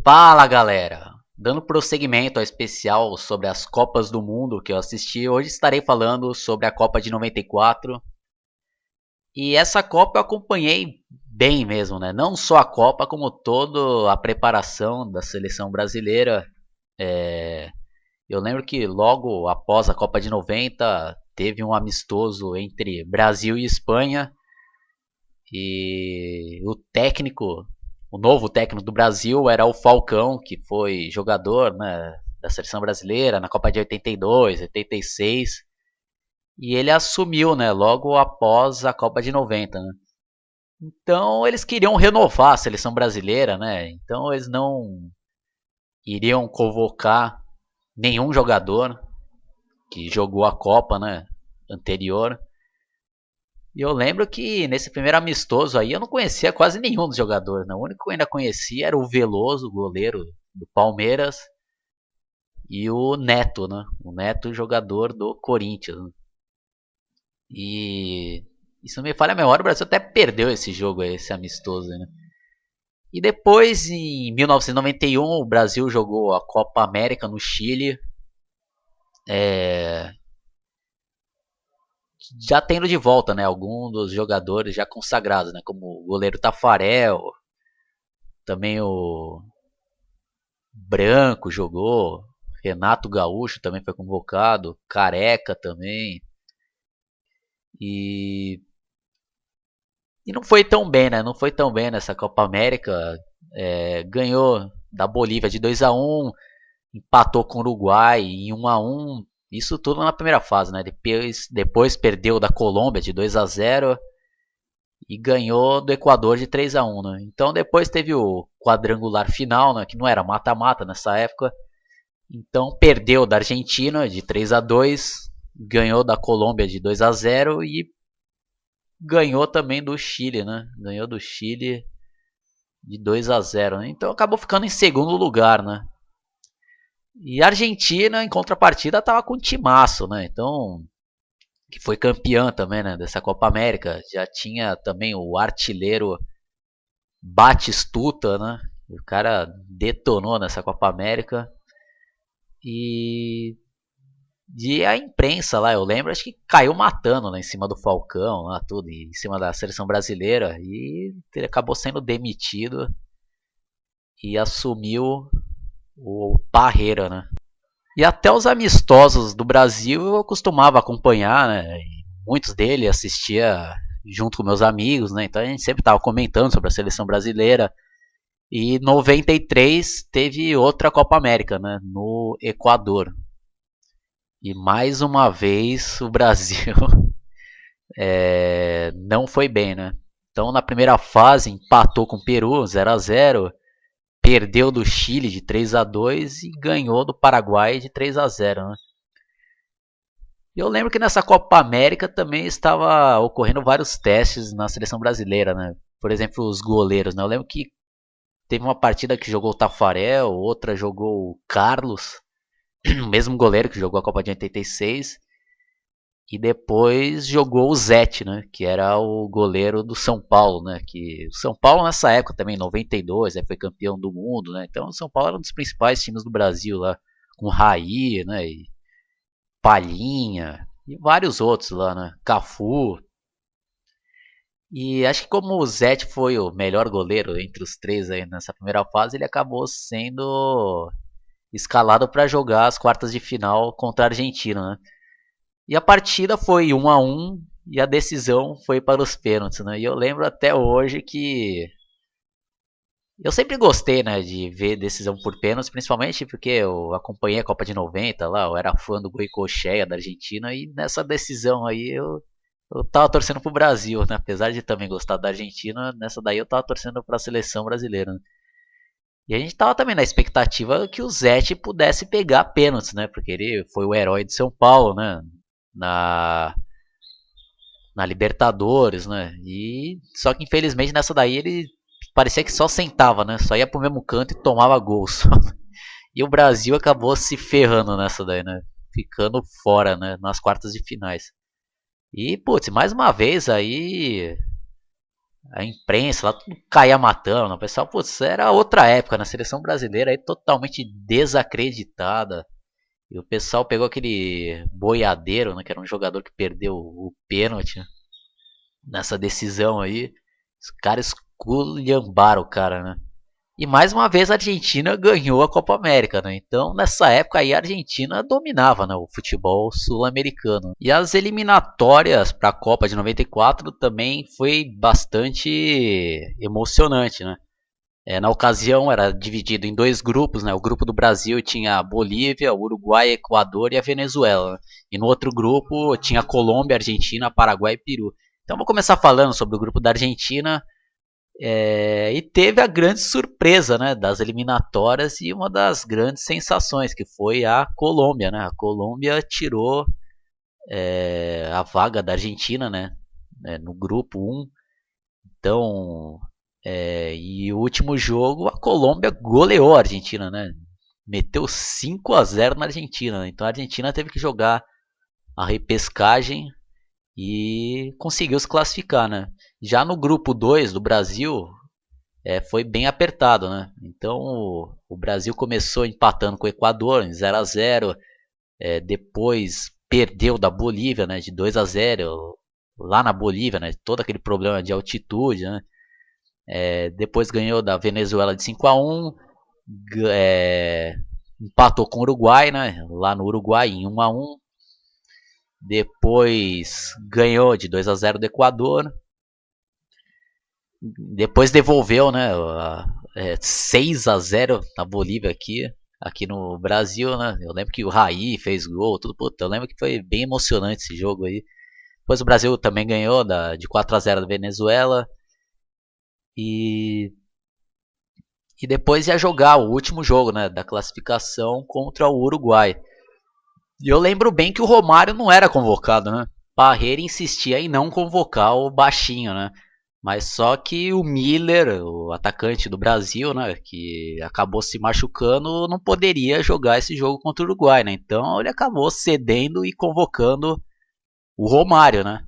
Fala galera! Dando prosseguimento ao especial sobre as Copas do Mundo que eu assisti, hoje estarei falando sobre a Copa de 94. E essa Copa eu acompanhei bem mesmo, né? Não só a Copa, como toda a preparação da seleção brasileira. É, Eu lembro que logo após a Copa de 90 teve um amistoso entre Brasil e Espanha. E o novo técnico do Brasil era o Falcão, que foi jogador, né, da seleção brasileira na Copa de 82, 86. E ele assumiu, né, logo após a Copa de 90, né? Então eles queriam renovar a seleção brasileira, né? Então eles não iriam convocar nenhum jogador que jogou a Copa, né, anterior. E eu lembro que nesse primeiro amistoso aí eu não conhecia quase nenhum dos jogadores, né? O único que eu ainda conhecia era o Veloso, goleiro do Palmeiras, e o Neto, né? O Neto, jogador do Corinthians, né? E isso não me falha a memória, o Brasil até perdeu esse jogo aí, esse amistoso aí, né? E depois, em 1991, o Brasil jogou a Copa América no Chile, é, já tendo de volta, né, alguns dos jogadores já consagrados, né, como o goleiro Tafarel, também o Branco jogou, Renato Gaúcho também foi convocado, Careca também. E, e não foi tão bem, né? Não foi tão bem nessa Copa América. Ganhou da Bolívia de 2-1, empatou com o Uruguai em 1-1. Isso tudo na primeira fase, né? Depois perdeu da Colômbia de 2-0 e ganhou do Equador de 3-1, né? Então depois teve o quadrangular final, né? Que não era mata-mata nessa época. Então perdeu da Argentina de 3-2, ganhou da Colômbia de 2-0 e ganhou também do Chile, né? Ganhou do Chile de 2-0, né? Então acabou ficando em segundo lugar, né? E a Argentina, em contrapartida, estava com um timaço, né? Então, que foi campeã também, né, dessa Copa América. Já tinha também o artilheiro Batistuta, né? O cara detonou nessa Copa América. E a imprensa lá, eu lembro, acho que caiu matando lá em cima do Falcão, lá tudo, em cima da seleção brasileira, e ele acabou sendo demitido e assumiu o Parreira, né? E até os amistosos do Brasil eu costumava acompanhar, né? Muitos deles assistia junto com meus amigos, né? Então a gente sempre estava comentando sobre a seleção brasileira. E em 93 teve outra Copa América, né? No Equador. E mais uma vez o Brasil não foi bem, né? Então na primeira fase empatou com o Peru 0-0, perdeu do Chile de 3-2 e ganhou do Paraguai de 3-0, né? E eu lembro que nessa Copa América também estava ocorrendo vários testes na seleção brasileira, né? Por exemplo, os goleiros, né? Eu lembro que teve uma partida que jogou o Tafarel, outra jogou o Carlos, o mesmo goleiro que jogou a Copa de 86. E depois jogou o Zete, né? Que era o goleiro do São Paulo, né? Que o São Paulo nessa época também, em 92, foi campeão do mundo, né? Então o São Paulo era um dos principais times do Brasil lá, com Raí, né? E Palhinha e vários outros lá, né? Cafu. E acho que como o Zete foi o melhor goleiro entre os três aí nessa primeira fase, ele acabou sendo escalado para jogar as quartas de final contra a Argentina, né? E a partida foi 1-1 e a decisão foi para os pênaltis, né? E eu lembro até hoje que eu sempre gostei, né, de ver decisão por pênaltis, principalmente porque eu acompanhei a Copa de 90 lá, eu era fã do Goicoechea da Argentina e nessa decisão aí eu tava torcendo pro Brasil, né? Apesar de também gostar da Argentina, nessa daí eu tava torcendo para a seleção brasileira, né? E a gente tava também na expectativa que o Zete pudesse pegar pênaltis, né? Porque ele foi o herói de São Paulo, né? Na na Libertadores, né? E só que infelizmente nessa daí ele parecia que só sentava, né? Só ia pro mesmo canto e tomava gols. E o Brasil acabou se ferrando nessa daí, né? Ficando fora, né? Nas quartas de finais. E, putz, mais uma vez aí A imprensa lá tudo caía matando. O pessoal, putz, era outra época na seleção brasileira aí totalmente desacreditada. E o pessoal pegou aquele boiadeiro, né, que era um jogador que perdeu o pênalti, né, nessa decisão aí. Os caras esculhambaram o cara, né? E mais uma vez a Argentina ganhou a Copa América, né? Então nessa época aí a Argentina dominava, né, o futebol sul-americano. E as eliminatórias para a Copa de 94 também foi bastante emocionante, né? Na ocasião era dividido em dois grupos, né? O grupo do Brasil tinha a Bolívia, o Uruguai, Equador e a Venezuela. E no outro grupo tinha a Colômbia, Argentina, Paraguai e Peru. Então vou começar falando sobre o grupo da Argentina. E teve a grande surpresa, né, das eliminatórias e uma das grandes sensações que foi a Colômbia, né? A Colômbia tirou a vaga da Argentina, né, no grupo 1. Então, e o último jogo a Colômbia goleou a Argentina, né? Meteu 5-0 na Argentina. Né? Então a Argentina teve que jogar a repescagem e conseguiu se classificar, né? Já no grupo 2 do Brasil, foi bem apertado, né? Então o Brasil começou empatando com o Equador em 0-0, depois perdeu da Bolívia, né, de 2-0 lá na Bolívia, né? Todo aquele problema de altitude, né? Depois ganhou da Venezuela de 5-1, empatou com o Uruguai, né? Lá no Uruguai em 1-1. Depois ganhou de 2-0 do Equador. Depois devolveu, né? 6-0 na Bolívia aqui no Brasil, né? Eu lembro que o Raí fez gol, tudo. Puta, eu lembro que foi bem emocionante esse jogo aí. Depois o Brasil também ganhou de 4-0 da Venezuela. E, e depois ia jogar o último jogo, né? Da classificação contra o Uruguai. E eu lembro bem que o Romário não era convocado, né? Parreira insistia em não convocar o baixinho, né? Mas só que o Miller, o atacante do Brasil, né, que acabou se machucando, não poderia jogar esse jogo contra o Uruguai, né? Então ele acabou cedendo e convocando o Romário, né?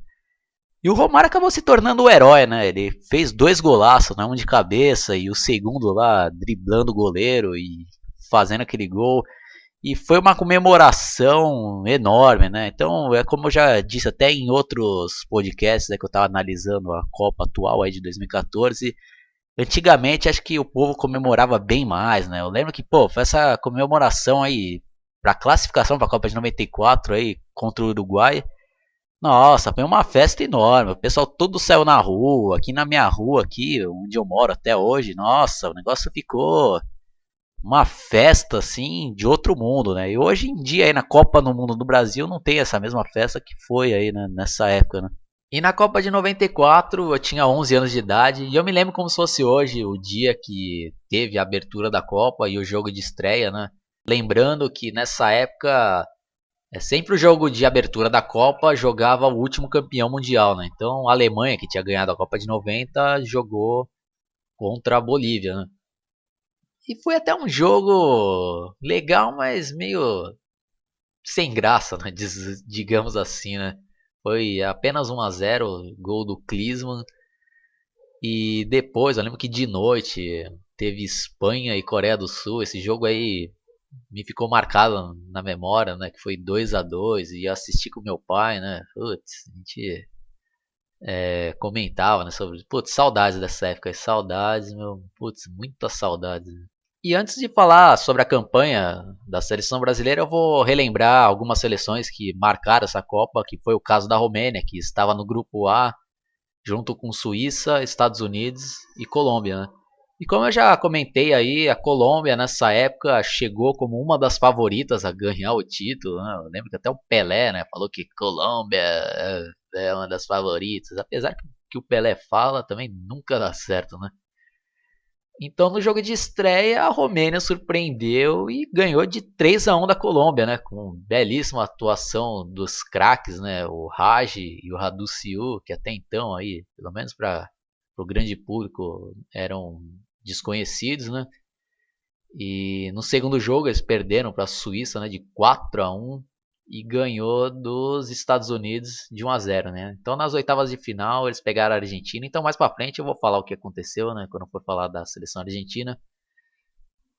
E o Romário acabou se tornando o herói, né? Ele fez 2 golaços, né? Um de cabeça e o segundo lá driblando o goleiro e fazendo aquele gol. E foi uma comemoração enorme, né? Então, é como eu já disse até em outros podcasts, né, que eu estava analisando a Copa atual aí de 2014. Antigamente, acho que o povo comemorava bem mais, né? Eu lembro que, pô, foi essa comemoração aí para classificação para a Copa de 94 aí contra o Uruguai. Nossa, foi uma festa enorme. O pessoal todo saiu na rua, aqui na minha rua aqui, onde eu moro até hoje. Nossa, o negócio ficou uma festa assim de outro mundo, né? E hoje em dia aí na Copa no Mundo do Brasil não tem essa mesma festa que foi aí, né, nessa época, né? E na Copa de 94 eu tinha 11 anos de idade e eu me lembro como se fosse hoje o dia que teve a abertura da Copa e o jogo de estreia, né? Lembrando que nessa época sempre o jogo de abertura da Copa jogava o último campeão mundial, né? Então a Alemanha, que tinha ganhado a Copa de 90, jogou contra a Bolívia, né? E foi até um jogo legal, mas meio sem graça, né? Digamos assim, né? Foi apenas 1-0, gol do Klinsmann. E depois, eu lembro que de noite teve Espanha e Coreia do Sul. Esse jogo aí me ficou marcado na memória, né? Que foi 2-2 e eu assisti com meu pai, né? Putz, a gente comentava, né? Sobre, putz, saudades dessa época, saudades, meu, putz, muitas saudades. E antes de falar sobre a campanha da seleção brasileira, eu vou relembrar algumas seleções que marcaram essa Copa, que foi o caso da Romênia, que estava no grupo A, junto com Suíça, Estados Unidos e Colômbia, né? E como eu já comentei aí, a Colômbia nessa época chegou como uma das favoritas a ganhar o título, né? Eu lembro que até o Pelé, né, falou que Colômbia é uma das favoritas, apesar que o Pelé fala também nunca dá certo, né? Então, no jogo de estreia, a Romênia surpreendeu e ganhou de 3-1 da Colômbia, né? Com belíssima atuação dos craques, né? O Raj e o Raduciu, que até então aí, pelo menos para o grande público, eram desconhecidos, né? E no segundo jogo eles perderam para a Suíça, né? De 4-1. e ganhou dos Estados Unidos de 1-0, né? Então nas oitavas de final eles pegaram a Argentina. Então mais pra frente eu vou falar o que aconteceu, né? Quando eu for falar da seleção argentina.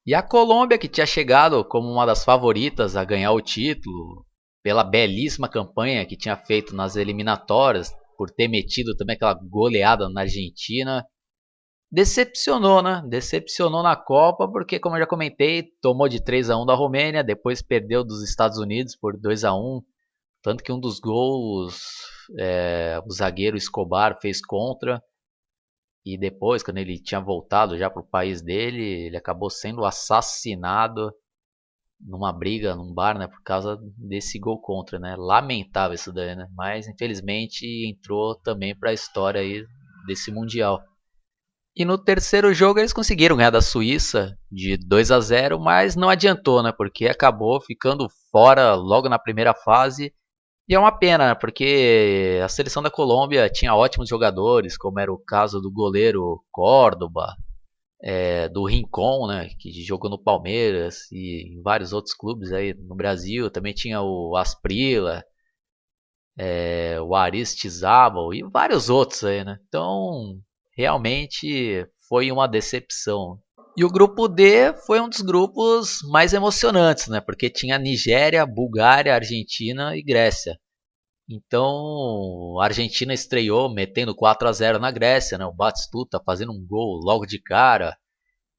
E a Colômbia, que tinha chegado como uma das favoritas a ganhar o título, pela belíssima campanha que tinha feito nas eliminatórias, por ter metido também aquela goleada na Argentina, decepcionou, né? Decepcionou na Copa, porque, como eu já comentei, tomou de 3-1 da Romênia, depois perdeu dos Estados Unidos por 2-1. Tanto que um dos gols o zagueiro Escobar fez contra. E depois, quando ele tinha voltado já para o país dele, ele acabou sendo assassinado numa briga, num bar, né? Por causa desse gol contra, né? Lamentável isso daí, né? Mas infelizmente entrou também para a história aí desse Mundial. E no terceiro jogo eles conseguiram ganhar da Suíça de 2-0, mas não adiantou, né? Porque acabou ficando fora logo na primeira fase. E é uma pena, né? Porque a seleção da Colômbia tinha ótimos jogadores, como era o caso do goleiro Córdoba, do Rincon, né? Que jogou no Palmeiras e em vários outros clubes aí no Brasil. Também tinha o Asprilla, o Aristizábal e vários outros aí, né? Então, realmente foi uma decepção. E o grupo D foi um dos grupos mais emocionantes, né? Porque tinha Nigéria, Bulgária, Argentina e Grécia. Então, a Argentina estreou metendo 4-0 na Grécia, né? O Batistuta fazendo um gol logo de cara.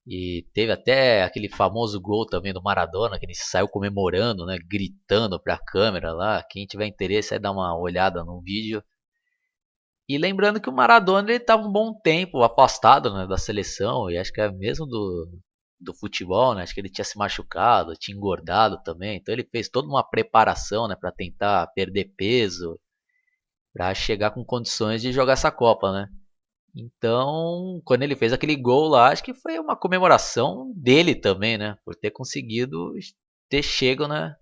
E teve até aquele famoso gol também do Maradona, que ele saiu comemorando, né? Gritando para a câmera lá. Quem tiver interesse aí dá uma olhada no vídeo. E lembrando que o Maradona ele estava um bom tempo afastado, né, da seleção, e acho que é mesmo do futebol, né? Acho que ele tinha se machucado, tinha engordado também. Então ele fez toda uma preparação, né, para tentar perder peso, para chegar com condições de jogar essa Copa, né? Então, quando ele fez aquele gol lá, acho que foi uma comemoração dele também, né, por ter conseguido ter chego, né,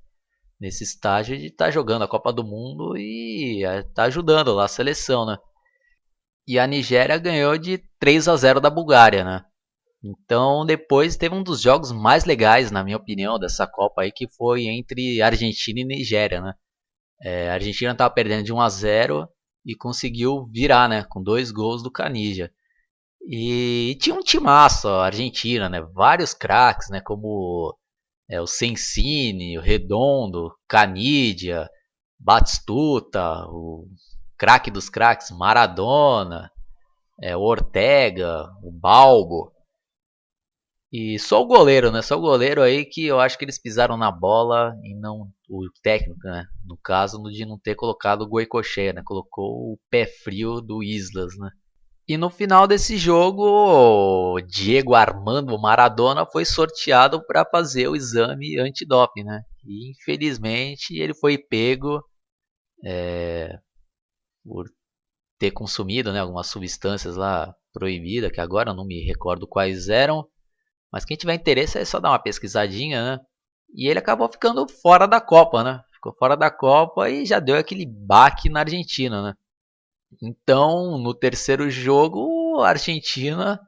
nesse estágio de estar jogando a Copa do Mundo e tá ajudando lá a seleção, né? E a Nigéria ganhou de 3-0 da Bulgária, né? Então depois teve um dos jogos mais legais, na minha opinião, dessa Copa aí, que foi entre Argentina e Nigéria, né? A Argentina estava perdendo de 1-0 e conseguiu virar, né? Com 2 gols do Canija. E tinha um timaço a Argentina, né? Vários craques, né? Como o Sensini, o Redondo, Canidia, Batistuta, o craque dos craques, Maradona, o Ortega, o Balbo. E só o goleiro, né? Só o goleiro aí que eu acho que eles pisaram na bola e não o técnico, né? No caso de não ter colocado o Goicoechea, né? Colocou o pé frio do Islas, né? E no final desse jogo, o Diego Armando Maradona foi sorteado para fazer o exame antidoping, né? E infelizmente ele foi pego por ter consumido, né, algumas substâncias lá proibidas, que agora eu não me recordo quais eram. Mas quem tiver interesse é só dar uma pesquisadinha, né? E ele acabou ficando fora da Copa, né? Ficou fora da Copa e já deu aquele baque na Argentina, né? Então, no terceiro jogo, a Argentina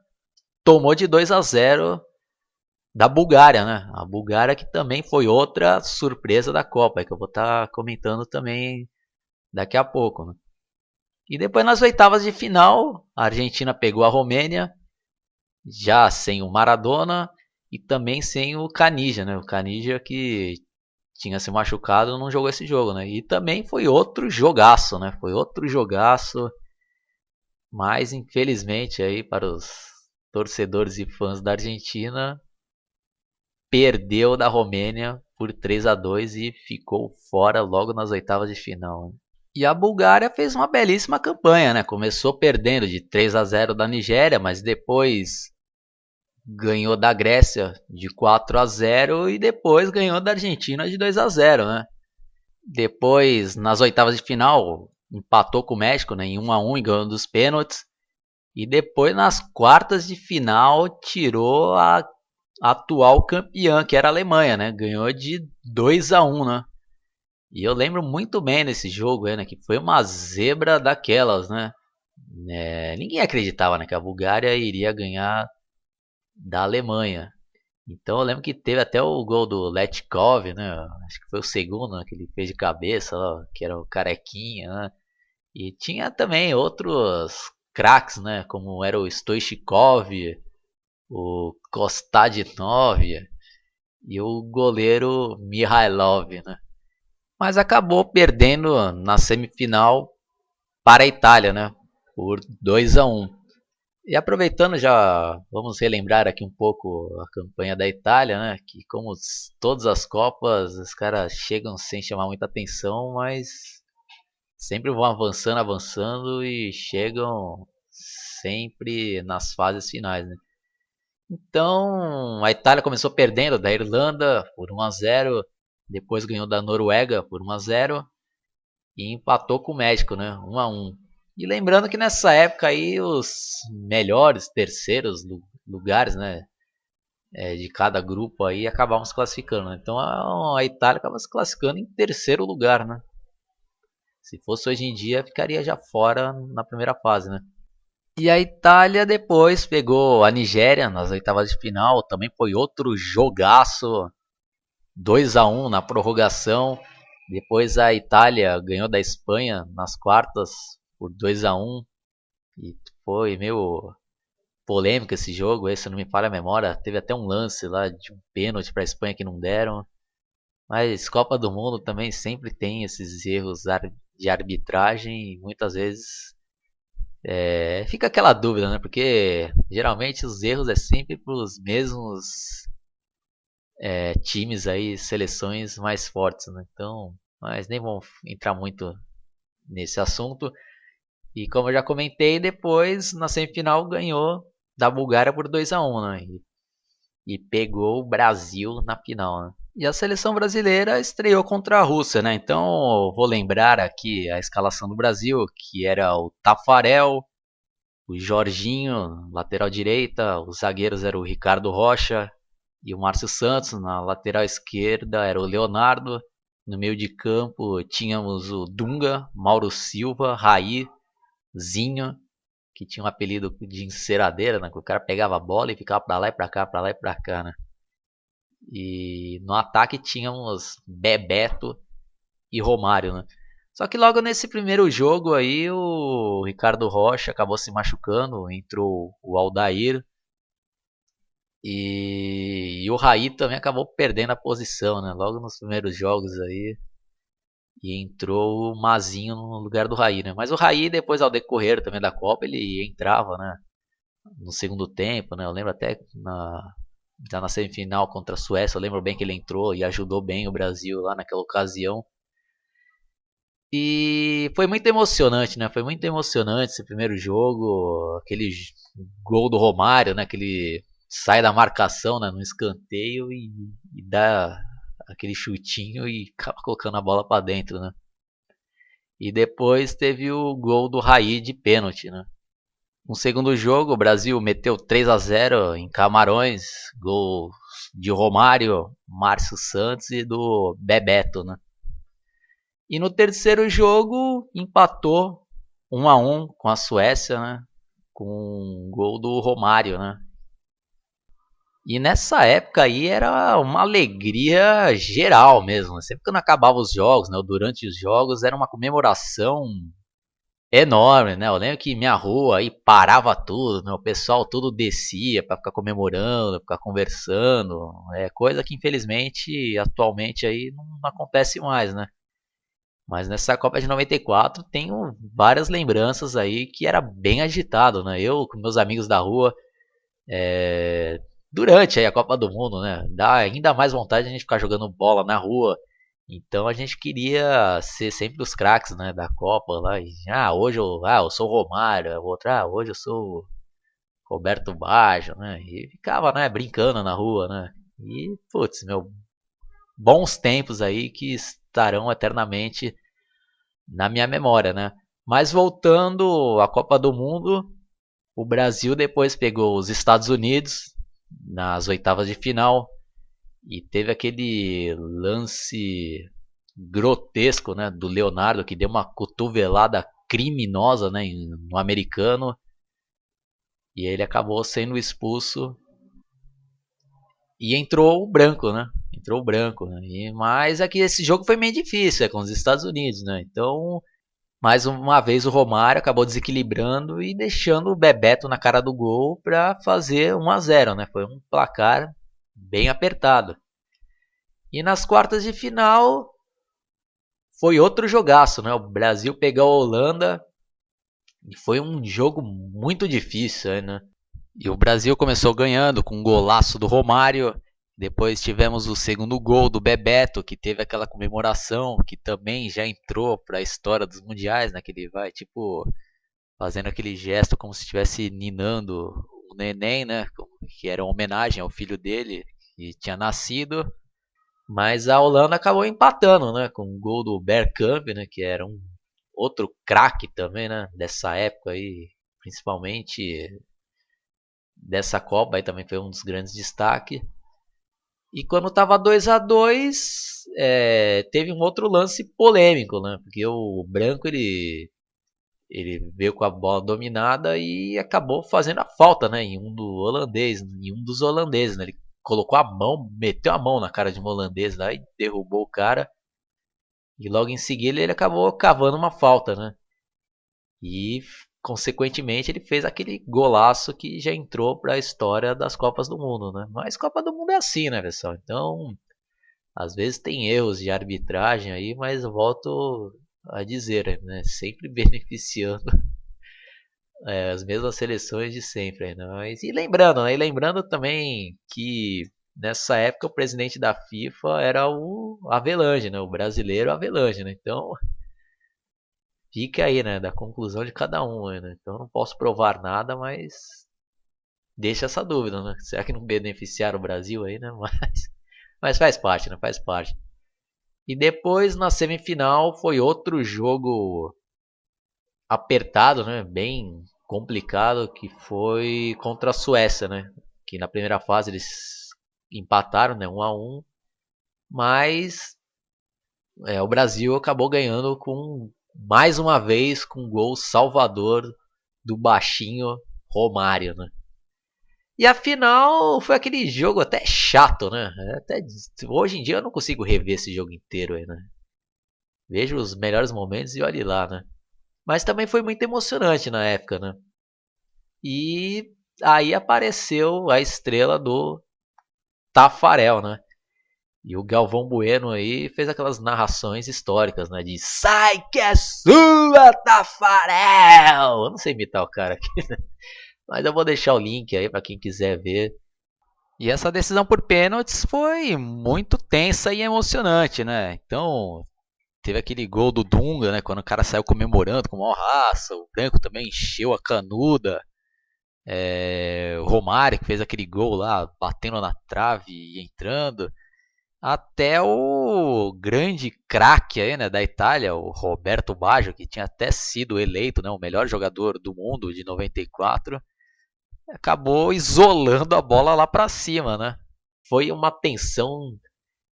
tomou de 2-0 da Bulgária, né? A Bulgária que também foi outra surpresa da Copa, que eu vou estar comentando também daqui a pouco, né? E depois nas oitavas de final, a Argentina pegou a Romênia, já sem o Maradona e também sem o Canija, né? O Canija que tinha se machucado não jogou esse jogo, né? E também foi outro jogaço, né? Foi outro jogaço, mas infelizmente aí para os torcedores e fãs da Argentina, perdeu da Romênia por 3-2 e ficou fora logo nas oitavas de final, né? E a Bulgária fez uma belíssima campanha, né? Começou perdendo de 3-0 da Nigéria, mas depois ganhou da Grécia de 4-0 e depois ganhou da Argentina de 2-0, né? Depois, nas oitavas de final, empatou com o México, né, em 1-1 e ganhou dos pênaltis. E depois, nas quartas de final, tirou a atual campeã, que era a Alemanha, né? Ganhou de 2-1, né? E eu lembro muito bem desse jogo, né? Que foi uma zebra daquelas, né? Ninguém acreditava, né, que a Bulgária iria ganhar da Alemanha. Então eu lembro que teve até o gol do Letkov, né? Acho que foi o segundo, né, que ele fez de cabeça, ó, que era o Carequinha, né? E tinha também outros craques, né? Como era o Stoichkov, o Kostadinov e o goleiro Mihailov, né? Mas acabou perdendo na semifinal para a Itália, né? Por 2-1. E aproveitando já, vamos relembrar aqui um pouco a campanha da Itália, né? Que como todas as Copas, os caras chegam sem chamar muita atenção, mas sempre vão avançando, avançando e chegam sempre nas fases finais, né? Então, a Itália começou perdendo da Irlanda por 1-0, depois ganhou da Noruega por 1-0 e empatou com o México, né? 1-1. E lembrando que nessa época aí os melhores terceiros lugares, né, de cada grupo aí acabavam se classificando, né? Então a Itália acaba se classificando em terceiro lugar, né? Se fosse hoje em dia, ficaria já fora na primeira fase, né? E a Itália depois pegou a Nigéria nas oitavas de final, também foi outro jogaço, 2-1 na prorrogação. Depois a Itália ganhou da Espanha nas quartas por 2-1 e foi meio polêmico esse jogo, se não me falha a memória, teve até um lance lá de um pênalti para a Espanha que não deram. Mas Copa do Mundo também sempre tem esses erros de arbitragem e muitas vezes fica aquela dúvida, né? Porque geralmente os erros é sempre para os mesmos times aí, seleções mais fortes, né? Então, mas nem vamos entrar muito nesse assunto. E como eu já comentei, depois na semifinal ganhou da Bulgária por 2-1, né? E pegou o Brasil na final, né? E a seleção brasileira estreou contra a Rússia, né? Então vou lembrar aqui a escalação do Brasil, que era o Tafarel, o Jorginho, lateral direita, os zagueiros eram o Ricardo Rocha e o Márcio Santos, na lateral esquerda era o Leonardo, no meio de campo tínhamos o Dunga, Mauro Silva, Raí, Zinho, que tinha um apelido de enceradeira, né? Que o cara pegava a bola e ficava pra lá e pra cá, pra lá e pra cá, né? E no ataque tínhamos Bebeto e Romário, né? Só que logo nesse primeiro jogo aí o Ricardo Rocha acabou se machucando, entrou o Aldair e o Raí também acabou perdendo a posição, né? Logo nos primeiros jogos aí e entrou o Mazinho no lugar do Raí, né? Mas o Raí depois ao decorrer também da Copa ele entrava, né? No segundo tempo, né? Eu lembro até já na semifinal contra a Suécia, eu lembro bem que ele entrou e ajudou bem o Brasil lá naquela ocasião. E foi muito emocionante, né? Foi muito emocionante esse primeiro jogo, aquele gol do Romário, né? Que ele sai da marcação, né? No escanteio e dá aquele chutinho e acaba colocando a bola para dentro, né? E depois teve o gol do Raí de pênalti, né? No segundo jogo, o Brasil meteu 3-0 em Camarões, gol de Romário, Márcio Santos e do Bebeto, né? E no terceiro jogo empatou 1-1 com a Suécia, né? Com um gol do Romário, né? E nessa época aí era uma alegria geral mesmo, né? Sempre quando acabava os jogos, né? Ou durante os jogos era uma comemoração enorme, né? Eu lembro que minha rua aí parava tudo, né? O pessoal tudo descia para ficar comemorando, ficar conversando, é coisa que infelizmente atualmente aí não acontece mais, né? Mas nessa Copa de 94 tenho várias lembranças aí que era bem agitado, né? Eu com meus amigos da rua, durante aí a Copa do Mundo, né? Dá ainda mais vontade de a gente ficar jogando bola na rua. Então a gente queria ser sempre os craques, né, da Copa lá. E, hoje eu sou o Romário, o outro, hoje eu sou o Roberto Baggio, né? E ficava, né, brincando na rua, né? E, putz, meu, bons tempos aí que estarão eternamente na minha memória, né? Mas voltando à Copa do Mundo, o Brasil depois pegou os Estados Unidos nas oitavas de final e teve aquele lance grotesco, né, do Leonardo que deu uma cotovelada criminosa, né, no americano e ele acabou sendo expulso E entrou o branco, né? Entrou o branco, né? Mas é que esse jogo foi meio difícil, é com os Estados Unidos, né? Então, mais uma vez o Romário acabou desequilibrando e deixando o Bebeto na cara do gol para fazer 1-0, né? Foi um placar bem apertado. E nas quartas de final foi outro jogaço, né? O Brasil pegou a Holanda e foi um jogo muito difícil, né? E o Brasil começou ganhando com um golaço do Romário. Depois tivemos o segundo gol do Bebeto, que teve aquela comemoração, que também já entrou para a história dos mundiais, né? Que ele vai, tipo, fazendo aquele gesto como se estivesse ninando o neném, né? Que era uma homenagem ao filho dele, que tinha nascido. Mas a Holanda acabou empatando, né? Com o gol do Bergkamp, né? Que era um outro craque também, né? Dessa época aí, principalmente dessa Copa, aí também foi um dos grandes destaques. E quando tava 2-2, teve um outro lance polêmico, né? Porque o Branco ele veio com a bola dominada e acabou fazendo a falta, né? Em um dos holandeses, né? Ele colocou a mão, meteu a mão na cara de um holandês lá e derrubou o cara. E logo em seguida ele acabou cavando uma falta, né? E consequentemente ele fez aquele golaço que já entrou para a história das Copas do Mundo, né? Mas Copa do Mundo é assim, né, pessoal? Então, às vezes tem erros de arbitragem aí, mas eu volto a dizer, né? Sempre beneficiando as mesmas seleções de sempre, né? Mas, e lembrando, né? E lembrando também que nessa época o presidente da FIFA era o Avelange, né? O brasileiro Avelange, né? Então fica aí, né? Da conclusão de cada um, né? Então não posso provar nada, mas deixa essa dúvida, né? Será que não beneficiaram o Brasil aí, né? Mas faz parte, né? Faz parte. E depois na semifinal foi outro jogo apertado, né? Bem complicado, que foi contra a Suécia, né? Que na primeira fase eles empataram, né? 1-1, mas o Brasil acabou ganhando com mais uma vez com um gol salvador do baixinho Romário, né? E a final foi aquele jogo até chato, né? Até, hoje em dia eu não consigo rever esse jogo inteiro aí, né? Vejo os melhores momentos e olhe lá, né? Mas também foi muito emocionante na época, né? E aí apareceu a estrela do Tafarel, né? E o Galvão Bueno aí fez aquelas narrações históricas, né? De sai que é sua, Tafarel! Eu não sei imitar o cara aqui, né? Mas eu vou deixar o link aí para quem quiser ver. E essa decisão por pênaltis foi muito tensa e emocionante, né? Então, teve aquele gol do Dunga, né? Quando o cara saiu comemorando com maior raça. O Branco também encheu a canuda. O Romário que fez aquele gol lá, batendo na trave e entrando. Até o grande craque aí, né, da Itália, o Roberto Baggio, que tinha até sido eleito, né, o melhor jogador do mundo de 94, acabou isolando a bola lá para cima, né? Foi uma tensão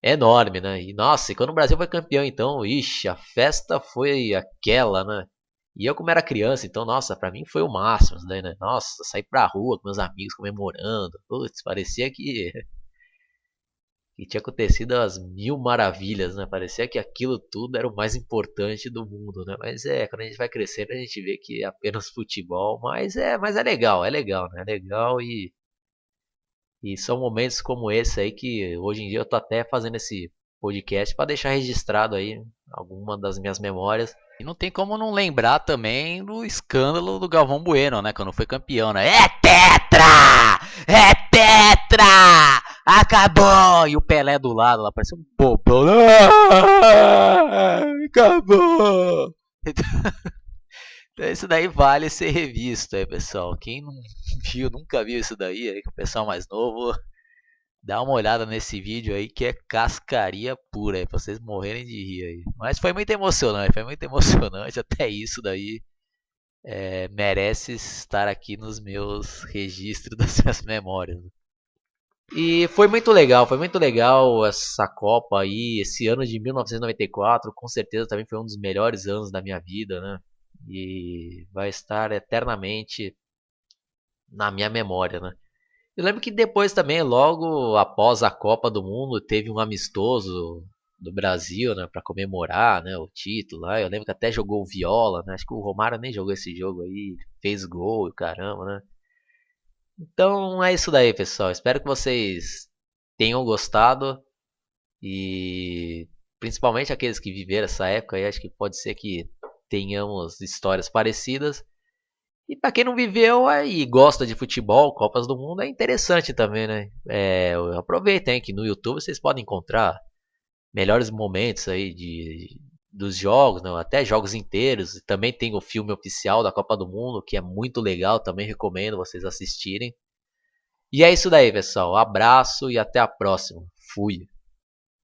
enorme, né? E nossa, e quando o Brasil foi campeão, então, ixi, a festa foi aquela, né? E eu, como era criança, então, nossa, pra mim foi o máximo isso daí, né? Nossa, sair pra rua com meus amigos comemorando. Putz, parecia que tinha acontecido as mil maravilhas, né? Parecia que aquilo tudo era o mais importante do mundo, né? Mas quando a gente vai crescendo, a gente vê que é apenas futebol, mas é legal, né? É legal e são momentos como esse aí que hoje em dia eu tô até fazendo esse podcast para deixar registrado aí alguma das minhas memórias. E não tem como não lembrar também do escândalo do Galvão Bueno, né? Quando foi campeão, né? É tetra! É tetra! Acabou! E o Pelé do lado lá, parece um bobão. Ah, acabou! Então isso daí vale ser revisto aí, pessoal. Quem não viu, nunca viu isso daí, aí, que o pessoal mais novo, dá uma olhada nesse vídeo aí que é cascaria pura aí, pra vocês morrerem de rir aí. Mas foi muito emocionante, até isso daí merece estar aqui nos meus registros das minhas memórias. E foi muito legal essa Copa aí, esse ano de 1994, com certeza também foi um dos melhores anos da minha vida, né? E vai estar eternamente na minha memória, né? Eu lembro que depois também, logo após a Copa do Mundo, teve um amistoso do Brasil, né, para comemorar, né, o título lá. Eu lembro que até jogou viola, né? Acho que o Romário nem jogou esse jogo aí, fez gol, caramba, né? Então é isso daí, pessoal. Espero que vocês tenham gostado e principalmente aqueles que viveram essa época aí, acho que pode ser que tenhamos histórias parecidas. E pra quem não viveu e gosta de futebol, Copas do Mundo é interessante também, né? Aproveitem que no YouTube vocês podem encontrar melhores momentos aí dos jogos, né? Até jogos inteiros. E também tem o filme oficial da Copa do Mundo, que é muito legal, também recomendo vocês assistirem. E é isso daí, pessoal. Abraço e até a próxima. Fui.